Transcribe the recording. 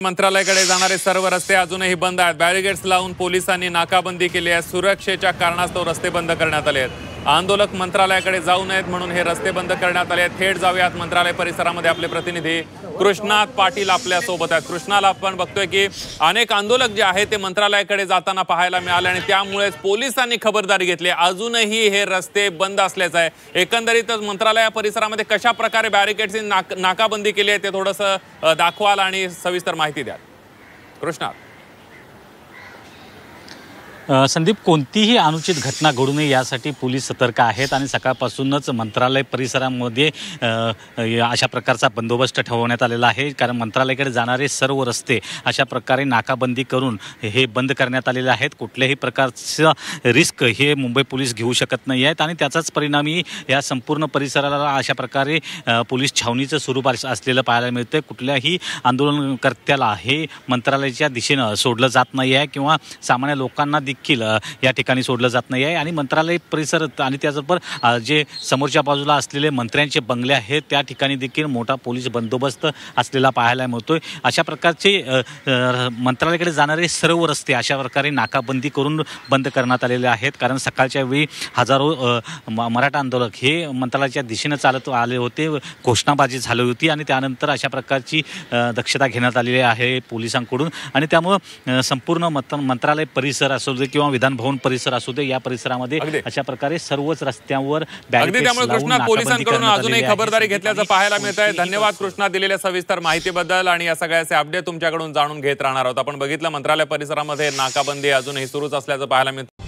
मंत्रालयाकडे जाणारे सर्व रस्ते अजूनही बंद आहेत। बॅरिगेड्स लावून पोलिसांनी नाकाबंदी केली आहे। सुरक्षेच्या कारणास्तव रस्ते बंद करण्यात आले आहेत। आंदोलक मंत्रालयाकडे जाऊ नयेत म्हणून हे रस्ते बंद करण्यात आले आहेत। थेट जाऊयात मंत्रालय परिसरामध्ये। आपले प्रतिनिधी कृष्णात पाटील आपल्या सोबत आहेत। कृष्णाला आपण बघतोय की अनेक आंदोलक जे आहेत ते मंत्रालयाकडे जाताना पाहायला मिळाले आणि त्यामुळे पोलिसांनी खबरदारी घेतली। अजूनही हे रस्ते बंद असल्याचं आहे। एकंदरीतच मंत्रालय परिसरामध्ये कशा प्रकारे बॅरिकेड्सची नाकाबंदी केली आहे ते थोडंसं दाखवाल आणि सविस्तर माहिती द्या कृष्णा। संदीप, कोणतीही अनुचित घटना घडू नये यासाठी पोलीस सतर्क आहेत आणि सकाळपासूनच मंत्रालय परिसरामध्ये अशा प्रकारचा बंदोबस्त ठेवण्यात आलेला आहे। कारण मंत्रालयाकडे जाणारे सर्व रस्ते अशा प्रकारे नाकाबंदी करून हे बंद करण्यात आलेले आहेत। कुठल्याही प्रकारचा रिस्क हे मुंबई पोलीस घेऊ शकत नाही आहेत आणि त्याचाच परिणामी या संपूर्ण परिसराला अशा प्रकारे पोलीस छावणीचं स्वरूप असलेलं पाहायला मिळतं। कुठल्याही आंदोलनकर्त्याला हे मंत्रालयाच्या दिशेनं सोडलं जात नाही आहे किंवा सामान्य लोकांना देखील या ठिकाणी सोडलं जात नाही आहे। आणि मंत्रालय परिसर आणि त्याचबरोबर जे समोरच्या बाजूला असलेले मंत्र्यांचे बंगले आहेत त्या ठिकाणी देखील मोठा पोलीस बंदोबस्त असलेला पाहायला मिळतोय। अशा प्रकारचे मंत्रालयाकडे जाणारे सर्व रस्ते अशा प्रकारे नाकाबंदी करून बंद करण्यात आलेले आहेत। कारण सकाळच्या वेळी हजारो मराठा आंदोलक हे मंत्रालयाच्या दिशेनं चालत आले होते, घोषणाबाजी झाली होती आणि त्यानंतर अशा प्रकारची दक्षता घेण्यात आलेली आहे पोलिसांकडून। आणि त्यामुळे संपूर्ण मंत्रालय परिसर असो किंवा विधान भवन परिसर असू दे या परिसरामध्ये अशा प्रकारे सर्वच रस्त्यांवर त्यामुळे कृष्णा पोलिसांकडून अजूनही खबरदारी घेतल्याचं पाहायला मिळत आहे। धन्यवाद कृष्णा दिलेल्या सविस्तर माहितीबद्दल आणि या सगळ्याचे अपडेट तुमच्याकडून जाणून घेत राहणार आहोत। आपण बघितलं मंत्रालय परिसरामध्ये नाकाबंदी अजूनही सुरूच असल्याचं पाहायला मिळतं।